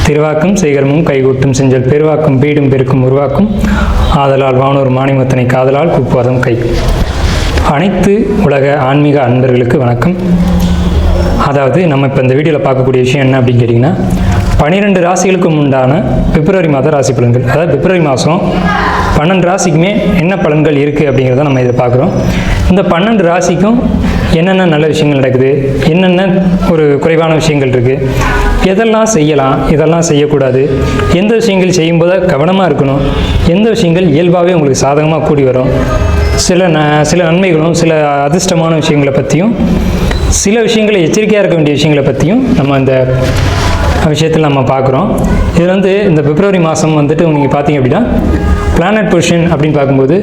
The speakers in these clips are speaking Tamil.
திருவாக்கும் சேகரமும் கைகூட்டும் செஞ்சல் பெருவாக்கும் பீடும் பெருக்கும் உருவாக்கும் ஆதலால் வானூர் மாணிமத்தனை காதலால் கூப்புவதும் கை. அனைத்து உலக ஆன்மீக அன்பர்களுக்கு வணக்கம். அதாவது நம்ம இப்போ இந்த வீடியோவில் பார்க்கக்கூடிய விஷயம் என்ன அப்படின்னு கேட்டிங்கன்னா, 12 ராசிகளுக்கும் உண்டான பிப்ரவரி மாத ராசி பலன்கள். அதாவது பிப்ரவரி மாதம் 12 ராசிக்குமே என்ன பலன்கள் இருக்குது அப்படிங்கிறத நம்ம இதை பார்க்குறோம். இந்த 12 ராசிக்கும் என்னென்ன நல்ல விஷயங்கள் நடக்குது, என்னென்ன ஒரு குறைவான விஷயங்கள் இருக்குது, எதெல்லாம் செய்யலாம், இதெல்லாம் செய்யக்கூடாது, எந்த விஷயங்கள் செய்யும்போது கவனமாக இருக்கணும், எந்த விஷயங்கள் இயல்பாகவே உங்களுக்கு சாதகமாக கூடி வரும், சில நன்மைகளும் சில அதிர்ஷ்டமான விஷயங்களை பற்றியும் சில விஷயங்களை எச்சரிக்கையாக இருக்க வேண்டிய விஷயங்களை பற்றியும் நம்ம இந்த விஷயத்தில் நம்ம பார்க்குறோம். இதில் இந்த பிப்ரவரி மாதம் நீங்கள் பார்த்தீங்க அப்படின்னா பிளானட் பொசிஷன் அப்படின்னு பார்க்கும்போது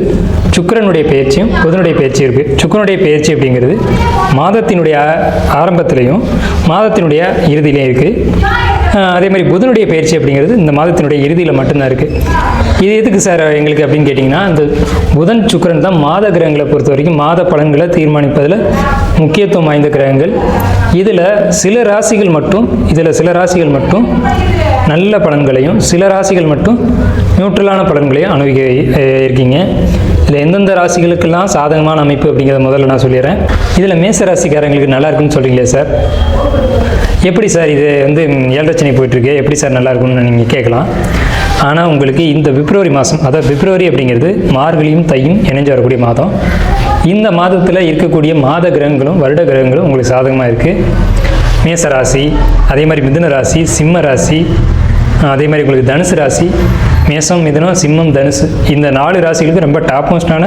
சுக்கிரனுடைய பெயர்ச்சியும் புதனுடைய பெயர்ச்சியும் இருக்குது. சுக்கிரனுடைய பெயர்ச்சி அப்படிங்கிறது மாதத்தினுடைய ஆரம்பத்திலையும் மாதத்தினுடைய இறுதியிலையும் இருக்குது. அதே மாதிரி புதனுடைய பயிற்சி அப்படிங்கிறது இந்த மாதத்தினுடைய இறுதியில் மட்டும்தான் இருக்குது. இது எதுக்கு சார் எங்களுக்கு அப்படின்னு கேட்டிங்கன்னா, இந்த புதன் சுக்கிரன் தான் மாத கிரகங்களை பொறுத்த வரைக்கும் மாத பலன்களை தீர்மானிப்பதில் முக்கியத்துவம் வாய்ந்த கிரகங்கள். இதில் சில ராசிகள் மட்டும் நல்ல பலன்களையும் சில ராசிகள் மட்டும் நியூட்ரலான பலன்களையும் அனுபவிக்க இருக்கீங்க. இதில் எந்தெந்த ராசிகளுக்கெல்லாம் சாதகமான அமைப்பு அப்படிங்கிறத முதல்ல நான் சொல்லிடுறேன். இதில் மேச ராசிக்காரங்களுக்கு நல்லா இருக்குன்னு சொல்கிறீங்களே சார், எப்படி சார் இது 7 ரச்சனை போயிட்டுருக்கு, எப்படி சார் நல்லா இருக்கும்னு நீங்கள் கேட்கலாம். ஆனால் உங்களுக்கு இந்த பிப்ரவரி மாதம், அதாவது பிப்ரவரி அப்படிங்கிறது மார்கழியும் தையும் இணைஞ்சு வரக்கூடிய மாதம். இந்த மாதத்தில் இருக்கக்கூடிய மாத கிரகங்களும் வருட கிரகங்களும் உங்களுக்கு சாதகமாக இருக்குது. மேச ராசி, அதே மாதிரி மிதுன ராசி, சிம்ம ராசி, அதே மாதிரி உங்களுக்கு தனுசு ராசி, மேசம், மிதுனம், சிம்மம், தனுசு, இந்த 4 ராசிகளுக்கு ரொம்ப டாப் மோஸ்டான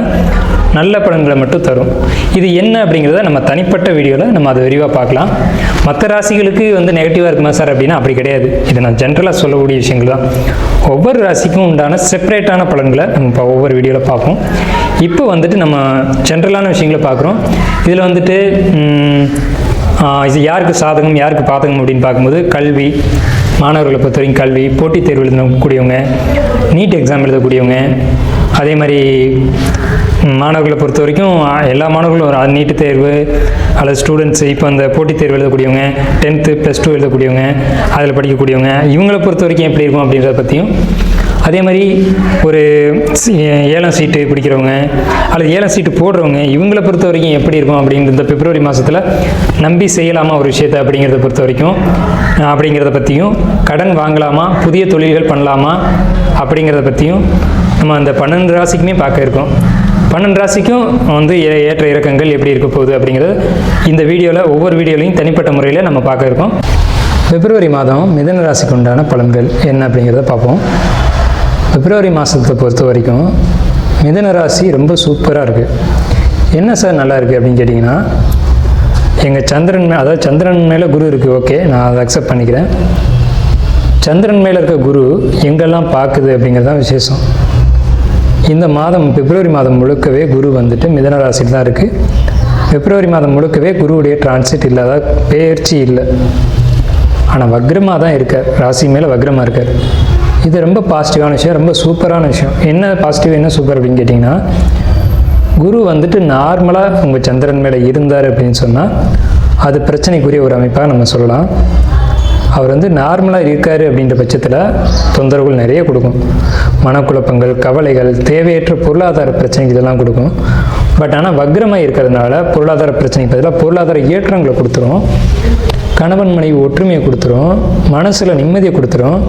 நல்ல பலன்களை மட்டும் தரும். இது என்ன அப்படிங்கிறத நம்ம தனிப்பட்ட வீடியோவில் நம்ம அதை விரிவாக பார்க்கலாம். மற்ற ராசிகளுக்கு நெகட்டிவாக இருக்குமா சார் அப்படின்னா அப்படி கிடையாது. இது நான் ஜென்ரலாக சொல்லக்கூடிய விஷயங்கள் தான். ஒவ்வொரு ராசிக்கும் உண்டான செப்பரேட்டான பலன்களை நம்ம இப்போ ஒவ்வொரு வீடியோவில் பார்ப்போம். இப்போ நம்ம ஜென்ரலான விஷயங்களை பார்க்குறோம். இதில் இது யாருக்கு சாதகம் யாருக்கு பாதகம் அப்படின்னு பார்க்கும்போது கல்வி, மாணவர்களை பொறுத்த வரைக்கும் கல்வி, போட்டித் தேர்வு எழுதக்கூடியவங்க, நீட் எக்ஸாம் எழுதக்கூடியவங்க, அதே மாதிரி மாணவர்களை பொறுத்த வரைக்கும் எல்லா மாணவர்களும் நீட்டு தேர்வு அல்லது ஸ்டூடெண்ட்ஸு இப்போ அந்த போட்டித் தேர்வு எழுதக்கூடியவங்க, 10th +2 எழுதக்கூடியவங்க, அதில் படிக்கக்கூடியவங்க, இவங்களை பொறுத்த வரைக்கும் எப்படி இருக்கும் அப்படின்றத பற்றியும், அதே மாதிரி ஒரு 7ஆம் சீட்டு பிடிக்கிறவங்க அல்லது 7ஆம் சீட்டு போடுறவங்க இவங்களை பொறுத்த வரைக்கும் எப்படி இருக்கும் அப்படிங்கிற இந்த பிப்ரவரி மாதத்தில் நம்பி செய்யலாமா ஒரு விஷயத்தை அப்படிங்கிறத பொறுத்த வரைக்கும் அப்படிங்கிறத பற்றியும், கடன் வாங்கலாமா, புதிய தொழில்கள் பண்ணலாமா அப்படிங்கிறத பற்றியும் நம்ம அந்த 12 ராசிக்குமே பார்க்க இருக்கோம். 12 ராசிக்கும் ஏற்ற இறக்கங்கள் எப்படி இருக்க போகுது அப்படிங்கிறது இந்த வீடியோவில் ஒவ்வொரு வீடியோலையும் தனிப்பட்ட முறையில் நம்ம பார்க்க இருக்கோம். பிப்ரவரி மாதம் மிதுன ராசிக்கு உண்டான பலன்கள் என்ன அப்படிங்கிறத பார்ப்போம். பிப்ரவரி மாதத்தை பொறுத்த வரைக்கும் மிதுன ராசி ரொம்ப சூப்பராக இருக்குது. என்ன சார் நல்லா இருக்குது அப்படின்னு கேட்டிங்கன்னா, எங்கள் சந்திரன் மேலே குரு இருக்குது. ஓகே, நான் அதை அக்செப்ட் பண்ணிக்கிறேன். சந்திரன் மேலே இருக்க குரு எங்கெல்லாம் பார்க்குது அப்படிங்கிறது தான் விசேஷம். இந்த மாதம் பிப்ரவரி மாதம் முழுக்கவே குரு மிதுன ராசியில் தான் இருக்குது. பிப்ரவரி மாதம் முழுக்கவே குருவுடைய டிரான்சிட் இல்லை, அதாவது பெயர்ச்சி இல்லை. ஆனால் வக்ரமாக தான் இருக்கார், ராசி மேலே வக்ரமாக இருக்கார். இது ரொம்ப பாசிட்டிவான விஷயம், ரொம்ப சூப்பரான விஷயம். என்ன பாசிட்டிவ் என்ன சூப்பர் அப்படின்னு கேட்டிங்கன்னா, குரு நார்மலாக உங்கள் சந்திரன் மேலே இருந்தார் அப்படின்னு சொன்னால் அது பிரச்சனைக்குரிய ஒரு அமைப்பாக நம்ம சொல்லலாம். அவர் நார்மலாக இருக்கார் அப்படின்ற பட்சத்தில் தொந்தரவுகள் நிறைய கொடுக்கும். மனக்குழப்பங்கள், கவலைகள், தேவையற்ற பொருளாதார பிரச்சனைகள் இதெல்லாம் கொடுக்கும். பட் ஆனால் வக்ரமாக இருக்கிறதுனால பொருளாதார பிரச்சனைக்கு பதிலாக பொருளாதார ஏற்றங்களை கொடுத்துரும், கணவன் மனைவி ஒற்றுமையை கொடுத்துரும், மனசில் நிம்மதியை கொடுத்துரும்,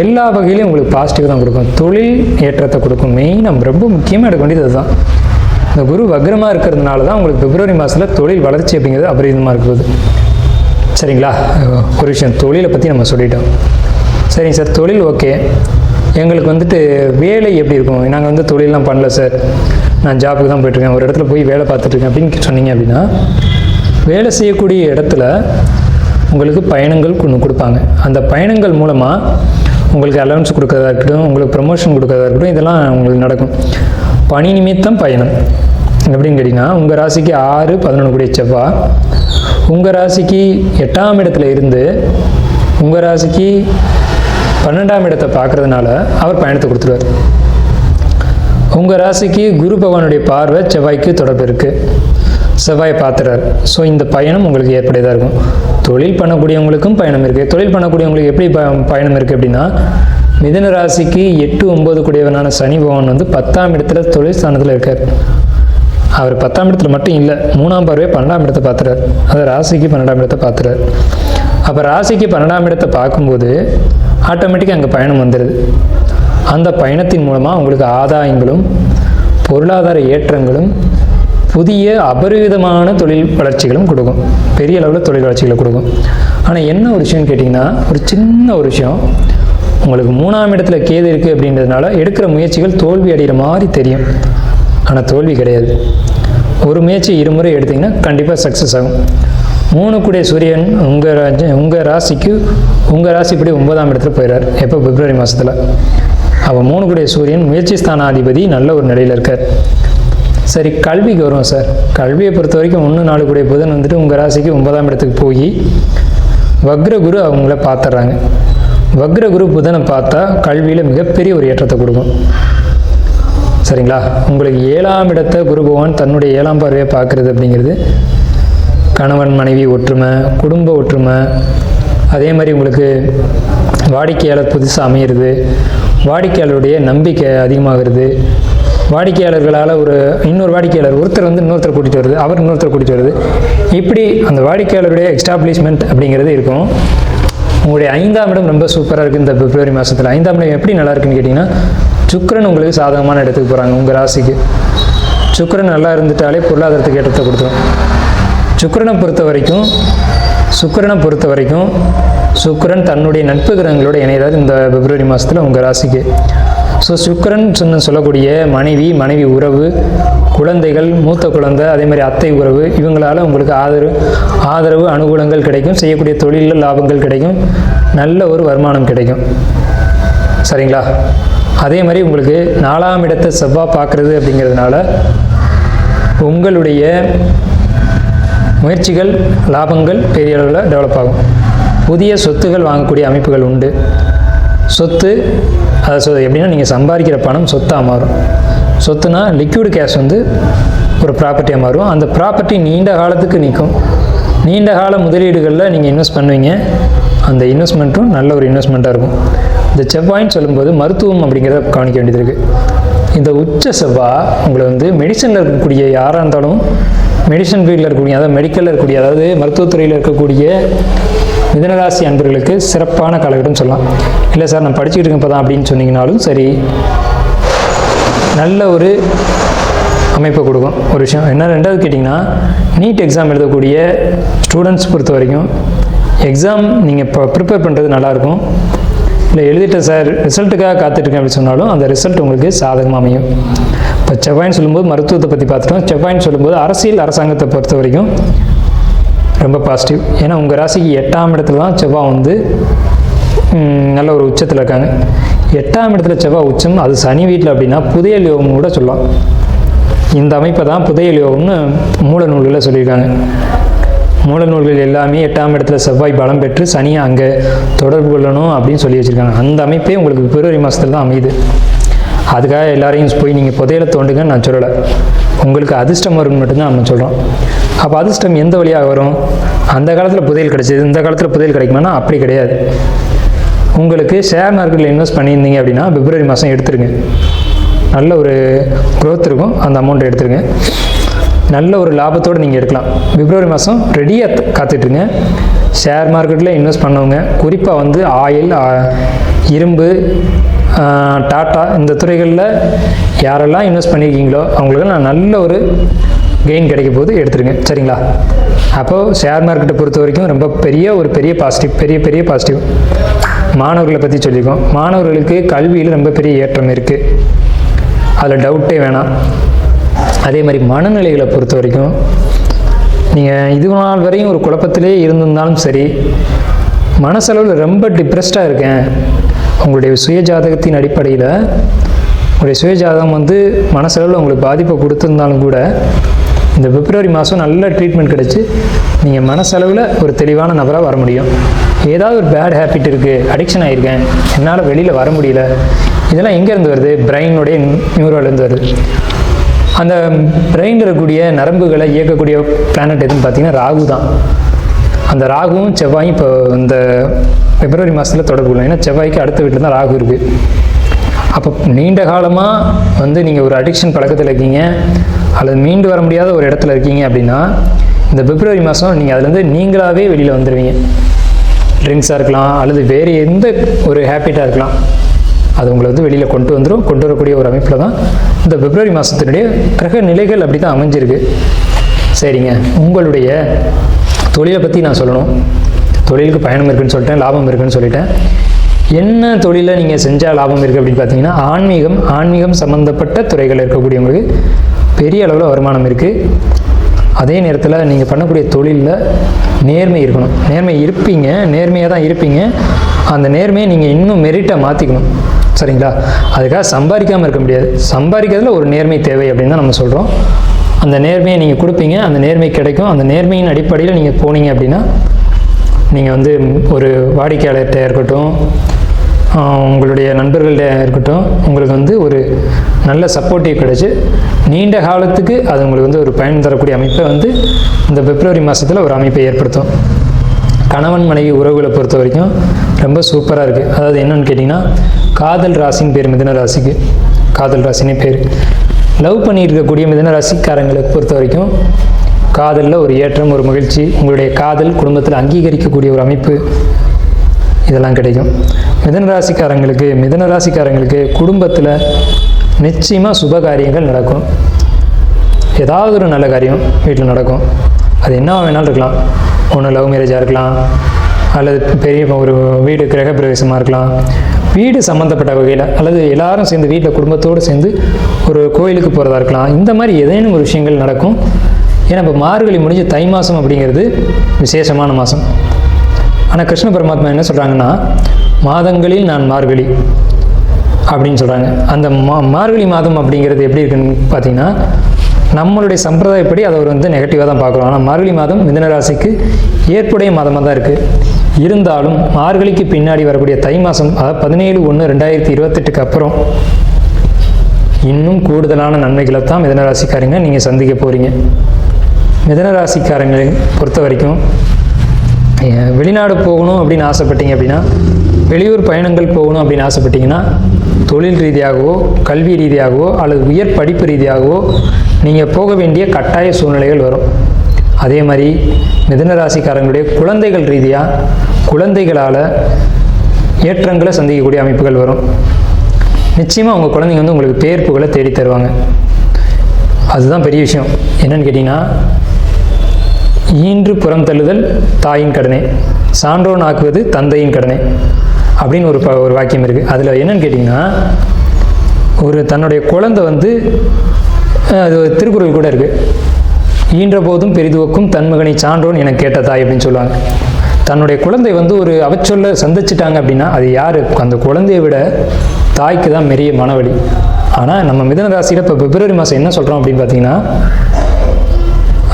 எல்லா வகையிலையும் உங்களுக்கு பாசிட்டிவ் தான் கொடுக்கும். தொழில் ஏற்றத்தை கொடுக்கும். நம்ம ரொம்ப முக்கியமாக எடுக்க வேண்டியது அதுதான். இந்த குரு வக்ரமாக இருக்கிறதுனால தான் உங்களுக்கு பிப்ரவரி மாதத்தில் தொழில் வளர்ச்சி அப்படிங்கிறது அபரிதமாக இருக்குது. சரிங்களா? ஒரு விஷயம் தொழிலை பற்றி நம்ம சொல்லிட்டோம். சரிங்க சார், தொழில் ஓகே. எங்களுக்கு வேலை எப்படி இருக்கும்? நாங்கள் தொழிலெலாம் பண்ணல சார், நான் ஜாப்புக்கு தான் போய்ட்டுருக்கேன், ஒரு இடத்துல போய் வேலை பார்த்துட்ருக்கேன் அப்படின்னு சொன்னீங்க அப்படின்னா, வேலை செய்யக்கூடிய இடத்துல உங்களுக்கு பயணங்கள் கொடுப்பாங்க. அந்த பயணங்கள் மூலமாக உங்களுக்கு அலவன்ஸ் கொடுக்கறதா இருக்கட்டும், உங்களுக்கு ப்ரமோஷன் கொடுக்கறதா இருக்கட்டும், இதெல்லாம் உங்களுக்கு நடக்கும். பணி நிமித்தம் பயணம் எப்படின்னு கேட்டிங்கன்னா, உங்கள் ராசிக்கு 6, 11 கூடிய செவ்வாய் உங்கள் ராசிக்கு 8ஆம் இடத்துல இருந்து உங்கள் ராசிக்கு 12ஆம் இடத்தை பார்க்குறதுனால அவர் பயணத்தை கொடுத்துருவார். உங்கள் ராசிக்கு குரு பகவானுடைய பார்வை செவ்வாய்க்கு தொடர்பு இருக்குது. செவ்வாயை பார்த்துறாரு. ஸோ இந்த பயணம் உங்களுக்கு ஏற்படையதாக இருக்கும். தொழில் பண்ணக்கூடியவங்களுக்கும் பயணம் இருக்குது. தொழில் பண்ணக்கூடியவங்களுக்கு எப்படி பயணம் இருக்குது அப்படின்னா, மிதுன ராசிக்கு 8, 9 கூடியவனான சனி பகவான் வந்து 10ஆம் இடத்துல தொழில் ஸ்தானத்தில் இருக்கார். அவர் 10ஆம் இடத்துல மட்டும் இல்லை, 3ஆம் பார்வையை 12ஆம் இடத்தை பார்த்துறாரு. அது ராசிக்கு 12ஆம் இடத்தை பார்த்துறாரு. அப்போ ராசிக்கு 12ஆம் இடத்தை பார்க்கும்போது ஆட்டோமேட்டிக்காக அங்கே பயணம் வந்துடுது. அந்த பயணத்தின் மூலமாக உங்களுக்கு ஆதாயங்களும் பொருளாதார ஏற்றங்களும் புதிய அபரிவிதமான தொழில் வளர்ச்சிகளும் கொடுக்கும். பெரிய அளவில் தொழில் வளர்ச்சிகளை கொடுக்கும். ஆனால் என்ன ஒரு விஷயம்னு கேட்டிங்கன்னா, ஒரு சின்ன ஒரு விஷயம், உங்களுக்கு 3ஆம் இடத்துல கேது இருக்குது அப்படின்றதுனால எடுக்கிற முயற்சிகள் தோல்வி அடைகிற மாதிரி தெரியும். ஆனால் தோல்வி கிடையாது. ஒரு முயற்சி இருமுறை எடுத்திங்கன்னா கண்டிப்பாக சக்ஸஸ் ஆகும். 3 கூடிய சூரியன் உங்கள் ராசிக்கு உங்கள் ராசிப்படி 9ஆம் இடத்துல போயிடுறார். எப்போ? பிப்ரவரி மாதத்தில். அப்போ 3 கூடிய சூரியன் முயற்சி ஸ்தானாதிபதி நல்ல ஒரு நிலையில் இருக்கார். சரி, கல்விக்கு வருவோம் சார். கல்வியை பொறுத்த வரைக்கும் 1, 4 கூடிய புதன் வந்துட்டு உங்கள் ராசிக்கு 9ஆம் இடத்துக்கு போய் வக்ரகுரு அவங்கள பார்த்துட்றாங்க. வக்ரகுரு புதனை பார்த்தா கல்வியில் மிகப்பெரிய ஒரு ஏற்றத்தை கொடுக்கும். சரிங்களா? உங்களுக்கு 7ஆம் இடத்தை குரு பகவான் தன்னுடைய 7ஆம் பார்வையை பார்க்குறது அப்படிங்கிறது கணவன் மனைவி ஒற்றுமை, குடும்ப ஒற்றுமை, அதே மாதிரி உங்களுக்கு வாடிக்கையாளர் புதுசாக அமையிறது, வாடிக்கையாளருடைய நம்பிக்கை அதிகமாகிறது, வாடிக்கையாளர்களால் இன்னொரு வாடிக்கையாளர் ஒருத்தர் வந்து இன்னொருத்தர் கூட்டிகிட்டு வருது, அவர் இன்னொருத்தர் கூட்டிகிட்டு வருது, இப்படி அந்த வாடிக்கையாளருடைய எக்ஸ்டாப்ளிஷ்மெண்ட் அப்படிங்கிறது இருக்கும். உங்களுடைய 5ஆம் இடம் ரொம்ப சூப்பராக இருக்குது இந்த பிப்ரவரி மாதத்தில். 5ஆம் இடம் எப்படி நல்லா இருக்குன்னு கேட்டிங்கன்னா, சுக்கிரன் உங்களுக்கு சாதகமான இடத்துக்கு போகிறாங்க. உங்கள் ராசிக்கு சுக்கிரன் நல்லா இருந்துட்டாலே பொருளாதாரத்துக்கு ஏற்றத்தை கொடுத்துரும். சுக்கிரனை பொறுத்த வரைக்கும் சுக்கிரன் தன்னுடைய நட்பு கிரகங்களோட இணைகிறார் இந்த பிப்ரவரி மாதத்தில் உங்கள் ராசிக்கு. ஸோ சுக்கிரன் சொல்லக்கூடிய மனைவி உறவு, குழந்தைகள், மூத்த குழந்தை, அதே மாதிரி அத்தை உறவு, இவங்களால் உங்களுக்கு ஆதரவு அனுகூலங்கள் கிடைக்கும். செய்யக்கூடிய தொழிலில் லாபங்கள் கிடைக்கும். நல்ல ஒரு வருமானம் கிடைக்கும். சரிங்களா? அதே மாதிரி உங்களுக்கு 4ஆம் இடத்தை செவ்வாய் பார்க்குறது அப்படிங்கிறதுனால உங்களுடைய முயற்சிகள், லாபங்கள் பெரிய அளவில் டெவலப் ஆகும். புதிய சொத்துகள் வாங்கக்கூடிய அமைப்புகள் உண்டு. சொத்து எப்படின்னா, நீங்கள் சம்பாதிக்கிற பணம் சொத்தாக மாறும். சொத்துனா லிக்விட் கேஷ் வந்து ஒரு ப்ராப்பர்ட்டியாக மாறும். அந்த ப்ராப்பர்ட்டி நீண்ட காலத்துக்கு நிற்கும். நீண்ட கால முதலீடுகளில் நீங்கள் இன்வெஸ்ட் பண்ணுவீங்க. அந்த இன்வெஸ்ட்மெண்ட்டும் நல்ல ஒரு இன்வெஸ்ட்மெண்ட்டாக இருக்கும். இந்த செவ்வாயின்னு சொல்லும்போது மருத்துவம் அப்படிங்கிறத கவனிக்க வேண்டியது இருக்குது. இந்த உச்ச செவ்வாய் உங்களை வந்து மெடிசனில் இருக்கக்கூடிய யாராக இருந்தாலும், மெடிசன் ஃபீல்டில் இருக்கக்கூடிய, அதாவது மெடிக்கலில் இருக்கக்கூடிய, அதாவது மருத்துவத்துறையில் இருக்கக்கூடிய மிதுனராசி அன்பர்களுக்கு சிறப்பான காலகட்டம் சொல்லலாம். இல்லை சார் நான் படிச்சுக்கிட்டு இருக்கேன் இப்போ தான் அப்படின்னு சொன்னீங்கனாலும் சரி, நல்ல ஒரு அமைப்பை கொடுக்கும். ஒரு விஷயம் என்ன, ரெண்டாவது கேட்டிங்கன்னா, நீட் எக்ஸாம் எழுதக்கூடிய ஸ்டூடெண்ட்ஸ் பொறுத்த வரைக்கும் எக்ஸாம் நீங்கள் இப்போ ப்ரிப்பேர் பண்ணுறது நல்லாயிருக்கும். இல்லை எழுதிட்ட சார் ரிசல்ட்டுக்காக காத்துட்ருக்கேன் அப்படின்னு சொன்னாலும் அந்த ரிசல்ட் உங்களுக்கு சாதகமாக அமையும். இப்போ செவ்வாயின்னு சொல்லும்போது மருத்துவத்தை பற்றி பார்த்துட்டோம். செவ்வாயின்னு சொல்லும்போது அரசாங்கத்தை பொறுத்த வரைக்கும் ரொம்ப பாசிட்டிவ். ஏன்னா உங்கள் ராசிக்கு 8ஆம் இடத்துல தான் செவ்வாய் வந்து நல்ல ஒரு உச்சத்தில் இருக்காங்க. 8ஆம் இடத்துல செவ்வாய் உச்சம், அது சனி வீட்டில் அப்படின்னா புதையல் யோகம் கூட சொல்லலாம். இந்த அமைப்பை தான் புதையல் யோகம்னு மூல நூல்களில் சொல்லியிருக்காங்க. மூல நூல்கள் எல்லாமே 8ஆம் இடத்துல செவ்வாய் பலம் பெற்று சனியை அங்கே தொடர்பு கொள்ளணும் அப்படின்னு சொல்லி வச்சுருக்காங்க. அந்த அமைப்பே உங்களுக்கு பிப்ரவரி மாதத்தில் தான் அமையுது. அதுக்காக எல்லாரையும் போய் நீங்கள் புதையலை தோண்டுங்கன்னு நான் சொல்லலை. உங்களுக்கு அதிர்ஷ்டம் வரும்னு மட்டும்தான் நம்ம சொல்கிறோம். அப்போ அதிர்ஷ்டம் எந்த வழியாக வரும்? அந்த காலத்தில் புதையல் கிடைச்சிது, இந்த காலத்தில் புதையல் கிடைக்குமானா அப்படி கிடையாது. உங்களுக்கு ஷேர் மார்க்கெட்டில் இன்வெஸ்ட் பண்ணியிருந்தீங்க அப்படின்னா பிப்ரவரி மாதம் எடுத்துருங்க. நல்ல ஒரு க்ரோத் இருக்கும். அந்த அமௌண்ட்டை எடுத்துருங்க. நல்ல ஒரு லாபத்தோடு நீங்கள் எடுக்கலாம். பிப்ரவரி மாதம் ரெடியாக காத்துட்ருங்க. ஷேர் மார்க்கெட்டில் இன்வெஸ்ட் பண்ணவங்க, குறிப்பாக வந்து ஆயில், இரும்பு, டாட்டா, இந்த துறைகளில் யாரெல்லாம் இன்வெஸ்ட் பண்ணியிருக்கீங்களோ அவங்களுக்கு நான் நல்ல ஒரு கெயின் கிடைக்க போது எடுத்துருங்க. சரிங்களா? அப்போது ஷேர் மார்க்கெட்டை பொறுத்த வரைக்கும் ரொம்ப பெரிய பாசிட்டிவ். மாணவர்களை பற்றி சொல்லியிருக்கோம். மாணவர்களுக்கு கல்வியில் ரொம்ப பெரிய ஏற்றம் இருக்குது, அதில் டவுட்டே வேணாம். அதே மாதிரி மனநிலைகளை பொறுத்த வரைக்கும் நீங்கள் இது நாள் வரையும் ஒரு குழப்பத்திலே இருந்திருந்தாலும் சரி, மனசளவில் ரொம்ப டிப்ரெஸ்டாக இருக்கேன், உங்களுடைய சுயஜாதகத்தின் அடிப்படையில் உங்களுடைய சுயஜாதகம் வந்து மனசளவில் உங்களுக்கு பாதிப்பை கொடுத்துருந்தாலும் கூட இந்த பிப்ரவரி மாதம் நல்ல ட்ரீட்மெண்ட் கிடச்சி நீங்கள் மனசளவில் ஒரு தெளிவான நபராக வர முடியும். ஏதாவது ஒரு பேட் ஹேபிட் இருக்குது, அடிக்ஷன் ஆகியிருக்கேன், என்னால் வெளியில் வர முடியல, இதெல்லாம் எங்கேருந்து வருது? பிரெயினுடைய நியூரோலேருந்து வருது. அந்த பிரெயினில் இருக்கக்கூடிய நரம்புகளை இயக்கக்கூடிய பிளானட் எதுன்னு பார்த்தீங்கன்னா ராகு தான். அந்த ராகுவும் செவ்வாயும் இப்போ இந்த பிப்ரவரி மாதத்தில் தொடர்பு கொள்ளும். ஏன்னா செவ்வாய்க்கு அடுத்த வீட்டில் தான் ராகு இருக்குது. அப்போ நீண்ட காலமாக வந்து நீங்கள் ஒரு அடிக்ஷன் பழக்கத்தில் இருக்கீங்க அல்லது மீண்டு வர முடியாத ஒரு இடத்துல இருக்கீங்க அப்படின்னா இந்த பிப்ரவரி மாதம் நீங்கள் அதுலேருந்து நீங்களாகவே வெளியில் வந்துடுவீங்க. ட்ரிங்க்ஸாக இருக்கலாம் அல்லது வேறு எந்த ஒரு ஹேபிட்டாக இருக்கலாம், அது உங்களை வந்து வெளியில் கொண்டு வந்துடும். கொண்டு வரக்கூடிய ஒரு அமைப்பில் தான் இந்த பிப்ரவரி மாதத்தினுடைய கிரக நிலைகள் அப்படி தான் அமைஞ்சிருக்கு. சரிங்க, உங்களுடைய தொழிலை பற்றி நான் சொல்லணும். தொழிலுக்கு பயணம் இருக்குதுன்னு சொல்லிட்டேன், லாபம் இருக்குதுன்னு சொல்லிட்டேன். என்ன தொழிலை நீங்கள் செஞ்சால் லாபம் இருக்குது அப்படின்னு பார்த்தீங்கன்னா ஆன்மீகம் சம்மந்தப்பட்ட துறைகள் இருக்கக்கூடியவங்களுக்கு பெரிய அளவில் வருமானம் இருக்குது. அதே நேரத்தில் நீங்கள் பண்ணக்கூடிய தொழிலில் நேர்மை இருக்கணும். நேர்மையாக தான் இருப்பீங்க. அந்த நேர்மையை நீங்கள் இன்னும் மெரிட்டாக மாற்றிக்கணும். சரிங்களா? அதுக்காக சம்பாதிக்காமல் இருக்க முடியாது. சம்பாதிக்கிறதுல ஒரு நேர்மை தேவை அப்படின்னு தான் நம்ம சொல்கிறோம். அந்த நேர்மையை நீங்கள் கொடுப்பீங்க, அந்த நேர்மை கிடைக்கும். அந்த நேர்மையின் அடிப்படையில் நீங்கள் போனீங்க அப்படின்னா நீங்கள் வந்து ஒரு வாடிக்கையாளர்கிட்ட இருக்கட்டும், உங்களுடைய நண்பர்கள்ட்ட இருக்கட்டும், உங்களுக்கு வந்து ஒரு நல்ல சப்போர்ட்டிவ் கிடைச்சி நீண்ட காலத்துக்கு அது உங்களுக்கு வந்து ஒரு பயன் தரக்கூடிய அமைப்பை வந்து இந்த பிப்ரவரி மாதத்தில் ஒரு அமைப்பை ஏற்படுத்தும். கணவன் மனைவி உறவுகளை பொறுத்த வரைக்கும் ரொம்ப சூப்பராக இருக்குது. அதாவது என்னென்னு கேட்டிங்கன்னா, காதல் ராசின்னு பேர் மிதுன ராசிக்கு. காதல் ராசினே பேர். லவ் பண்ணியிருக்கக்கூடிய மிதுன ராசிக்காரங்களை பொறுத்த வரைக்கும் காதலில் ஒரு ஏற்றம், ஒரு மகிழ்ச்சி, உங்களுடைய காதல் குடும்பத்தில் அங்கீகரிக்கக்கூடிய ஒரு அமைப்பு, இதெல்லாம் கிடைக்கும். மிதுன ராசிக்காரங்களுக்கு குடும்பத்தில் நிச்சயமாக சுப காரியங்கள் நடக்கும். ஏதாவது ஒரு நல்ல காரியம் வீட்டில் நடக்கும். அது என்ன வேணாலும் இருக்கலாம். ஒன்று லவ் மேரேஜாக இருக்கலாம், அல்லது பெரிய ஒரு வீடு கிரக பிரவேசமாக இருக்கலாம், வீடு சம்மந்தப்பட்ட வகையில், அல்லது எல்லாரும் சேர்ந்து வீட்டில் குடும்பத்தோடு சேர்ந்து ஒரு கோயிலுக்கு போகிறதா இருக்கலாம். இந்த மாதிரி ஏதேனும் ஒரு விஷயங்கள் நடக்கும். ஏன்னா இப்போ மார்கழி முடிஞ்சு தை மாதம் அப்படிங்கிறது விசேஷமான மாதம். ஆனால் கிருஷ்ண பரமாத்மா என்ன சொல்கிறாங்கன்னா, மாதங்களில் நான் மார்கழி அப்படின்னு சொல்கிறாங்க. அந்த மார்கழி மாதம் அப்படிங்கிறது எப்படி இருக்குன்னு பார்த்தீங்கன்னா, நம்மளுடைய சம்பிரதாயப்படி அதை ஒரு வந்து நெகட்டிவாக தான் பார்க்குறோம். ஆனால் மார்கழி மாதம் மிதுன ராசிக்கு ஏற்புடைய மாதமாக தான் இருக்குது. இருந்தாலும் மார்கழிக்கு பின்னாடி வரக்கூடிய தை மாதம், அதாவது 17/1/2028 அப்புறம் இன்னும் கூடுதலான நன்மைகளை தான் மிதுன ராசிக்காரங்க நீங்கள் சந்திக்க போகிறீங்க. மிதுன ராசிக்காரங்களை பொறுத்த வரைக்கும் வெளிநாடு போகணும் அப்படின்னு ஆசைப்பட்டீங்க அப்படின்னா, வெளியூர் பயணங்கள் போகணும் அப்படின்னு ஆசைப்பட்டீங்கன்னா, தொழில் ரீதியாகவோ கல்வி ரீதியாகவோ அல்லது உயர் படிப்பு ரீதியாகவோ நீங்கள் போக வேண்டிய கட்டாய சூழ்நிலைகள் வரும். அதே மாதிரி மிதுன ராசிக்காரங்களுடைய குழந்தைகள் ரீதியாக குழந்தைகளால் ஏற்றங்களை சந்திக்கக்கூடிய அமைப்புகள் வரும். நிச்சயமாக உங்கள் குழந்தைங்க வந்து உங்களுக்கு பேர் புகழை தேடி தருவாங்க. அதுதான் பெரிய விஷயம். என்னன்னு கேட்டிங்கன்னா, ஈன்று புறம் தள்ளுதல் தாயின் கடனே, சான்றோன் ஆக்குவது தந்தையின் கடனே அப்படின்னு ஒரு வாக்கியம் இருக்குது. அதில் என்னன்னு கேட்டிங்கன்னா, ஒரு தன்னுடைய குழந்தை வந்து அது திருக்குறள் கூட இருக்குது. ஈன்ற போதும் பெரிதுவக்கும் தன்மகனை சான்றோன் என கேட்ட தாய் அப்படின்னு சொல்லுவாங்க. தன்னுடைய குழந்தை வந்து ஒரு அவச்சொல்ல சந்திச்சிட்டாங்க அப்படின்னா அது யார்? அந்த குழந்தையை விட தாய்க்கு தான் பெரிய மனவலி. ஆனால் நம்ம மிதுன ராசியில் இப்போ பிப்ரவரி மாதம் என்ன சொல்கிறோம் அப்படின்னு பார்த்தீங்கன்னா,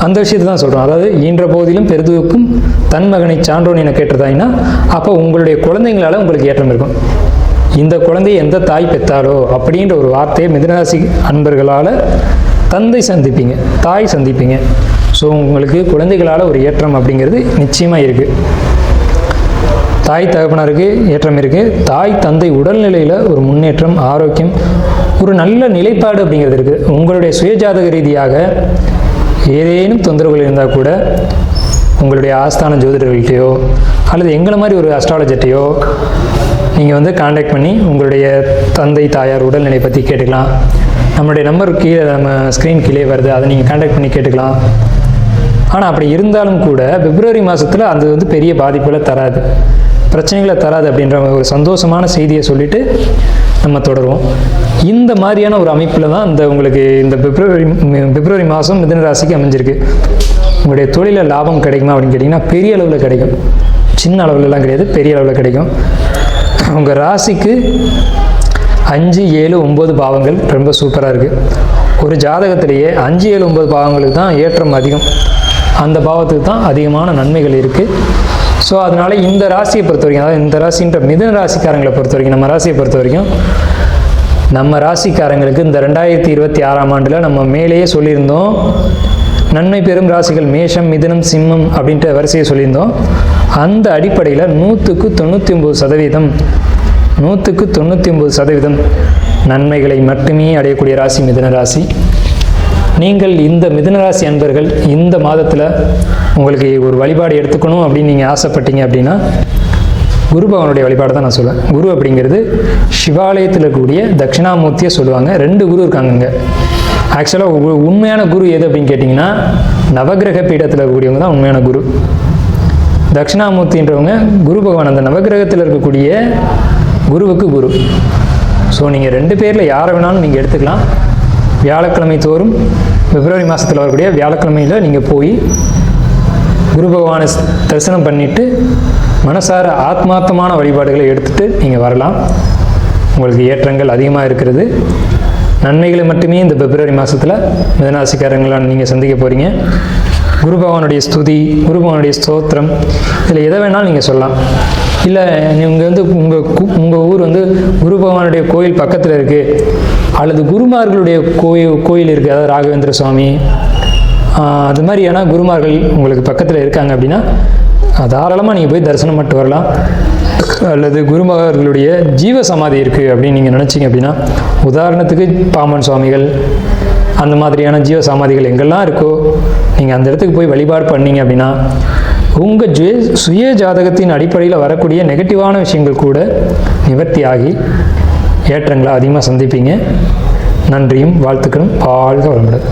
அந்த விஷயத்தை தான் சொல்கிறோம். அதாவது ஈன்ற போதிலும் பெரிதுவக்கும் தன் மகனை சான்றோன் என கேட்டதாயின்னா, அப்போ உங்களுடைய குழந்தைங்களால் உங்களுக்கு ஏற்றம் இருக்கும். இந்த குழந்தையை எந்த தாய் பெற்றாலோ அப்படின்ற ஒரு வார்த்தையை மிதுனராசி அன்பர்களால் தந்தை சந்திப்பீங்க, தாய் சந்திப்பீங்க. ஸோ உங்களுக்கு குழந்தைகளால் ஒரு ஏற்றம் அப்படிங்கிறது நிச்சயமாக இருக்குது. தாய் தகப்பனருக்கு ஏற்றம் இருக்குது. தாய் தந்தை உடல்நிலையில் ஒரு முன்னேற்றம், ஆரோக்கியம், ஒரு நல்ல நிலைப்பாடு அப்படிங்கிறது இருக்குது. உங்களுடைய சுயஜாதக ரீதியாக ஏதேனும் தொந்தரவுகள் இருந்தால் கூட உங்களுடைய ஆஸ்தான ஜோதிடர்கள்ட்டையோ அல்லது எங்களை மாதிரி ஒரு அஸ்ட்ராலஜர்ட்டையோ நீங்கள் வந்து காண்டாக்ட் பண்ணி உங்களுடைய தந்தை தாயார் உடல்நிலை பற்றி கேட்டுக்கலாம். நம்மளுடைய நம்பர் கீழே நம்ம ஸ்க்ரீன் கீழே வருது, அதை நீங்கள் காண்டாக்ட் பண்ணி கேட்டுக்கலாம். ஆனால் அப்படி இருந்தாலும் கூட பிப்ரவரி மாதத்தில் அது வந்து பெரிய பாதிப்புகளை தராது, பிரச்சனைகளை தராது அப்படின்ற ஒரு சந்தோஷமான செய்தியை சொல்லிவிட்டு நம்ம தொடருவோம். இந்த மாதிரியான ஒரு அமைப்பில் தான் உங்களுக்கு இந்த பிப்ரவரி மாதம் மிதுன ராசிக்கு அமைஞ்சிருக்கு. உங்களுடைய தொழிலில் லாபம் கிடைக்குமா அப்படின்னு கேட்டிங்கன்னா பெரிய அளவில் கிடைக்கும். சின்ன அளவுலலாம் கிடையாது, பெரிய அளவில் கிடைக்கும். உங்கள் ராசிக்கு 5, 7, 9 பாவங்கள் ரொம்ப சூப்பராக இருக்குது. ஒரு ஜாதகத்திலேயே 5, 7, 9 பாவங்களுக்கு தான் ஏற்றம் அதிகம். அந்த பாவத்துக்கு தான் அதிகமான நன்மைகள் இருக்குது. ஸோ அதனால் இந்த ராசியை பொறுத்த வரைக்கும், அதாவது இந்த ராசின்ற மிதுன ராசிக்காரங்களை பொறுத்த வரைக்கும், நம்ம ராசியை பொறுத்த வரைக்கும் நம்ம ராசிக்காரங்களுக்கு இந்த 2026ஆம் ஆண்டில் நம்ம மேலேயே சொல்லியிருந்தோம், நன்மை பெறும் ராசிகள் மேஷம், மிதுனம், சிம்மம் அப்படின்ற வரிசையை சொல்லியிருந்தோம். அந்த அடிப்படையில் 100% நன்மைகளை மட்டுமே அடையக்கூடிய ராசி மிதுன ராசி. நீங்கள் இந்த மிதுன ராசி அன்பர்கள் இந்த மாதத்தில் உங்களுக்கு ஒரு வழிபாடு எடுத்துக்கணும் அப்படின்னு நீங்கள் ஆசைப்பட்டீங்க அப்படின்னா குரு பகவானுடைய வழிபாடு தான் நான் சொல்லுவேன். குரு அப்படிங்கிறது சிவாலயத்தில் இருக்கக்கூடிய தட்சிணாமூர்த்தியை சொல்லுவாங்க. 2 குரு இருக்காங்கங்க. ஆக்சுவலாக உண்மையான குரு எது அப்படின்னு கேட்டிங்கன்னா நவகிரக பீடத்தில் இருக்கக்கூடியவங்க தான் உண்மையான குரு. தட்சிணாமூர்த்தின்றவங்க குரு பகவான், அந்த நவகிரகத்தில் இருக்கக்கூடிய குருவுக்கு குரு. ஸோ நீங்கள் 2 பேரில் யாரை வேணாலும் நீங்கள் எடுத்துக்கலாம். வியாழக்கிழமை தோறும் பிப்ரவரி மாதத்தில் வரக்கூடிய வியாழக்கிழமையில் நீங்கள் போய் குரு பகவானை தரிசனம் பண்ணிவிட்டு மனசார ஆத்மார்த்தமான வழிபாடுகளை எடுத்துகிட்டு நீங்கள் வரலாம். உங்களுக்கு ஏற்றங்கள் அதிகமாக இருக்கிறது. நன்மைகளை மட்டுமே இந்த பிப்ரவரி மாதத்தில் மிதனராசிக்காரங்களால் நீங்கள் சந்திக்க போகிறீங்க. குரு பகவானுடைய ஸ்துதி, குரு பகவானுடைய ஸ்தோத்திரம், இதில் எதை வேணாலும் நீங்கள் சொல்லலாம். இல்லை நீங்கள் வந்து உங்கள் ஊர் வந்து குரு பகவானுடைய கோயில் பக்கத்தில் இருக்குது, அல்லது குருமார்களுடைய கோயில் இருக்குது, அதாவது ராகவேந்திர சுவாமி அது மாதிரியான குருமார்கள் உங்களுக்கு பக்கத்தில் இருக்காங்க அப்படின்னா தாராளமாக நீங்கள் போய் தரிசனம் பண்ணிட்டு வரலாம். அல்லது குருமகர்களுடைய ஜீவ சமாதி இருக்குது அப்படின்னு நீங்கள் நினச்சிங்க அப்படின்னா, உதாரணத்துக்கு பாம்பன் சுவாமிகள் அந்த மாதிரியான ஜீவ சமாதிகள் எங்கெல்லாம் இருக்கோ நீங்கள் அந்த இடத்துக்கு போய் வழிபாடு பண்ணீங்க அப்படின்னா உங்கள் சுய ஜாதகத்தின் அடிப்படையில் வரக்கூடிய நெகட்டிவான விஷயங்கள் கூட நிவர்த்தி ஆகி ஏற்றங்களை அதிகமாக சந்திப்பீங்க. நன்றியும் வாழ்த்துக்களும். வாழ்க வளமுடன்.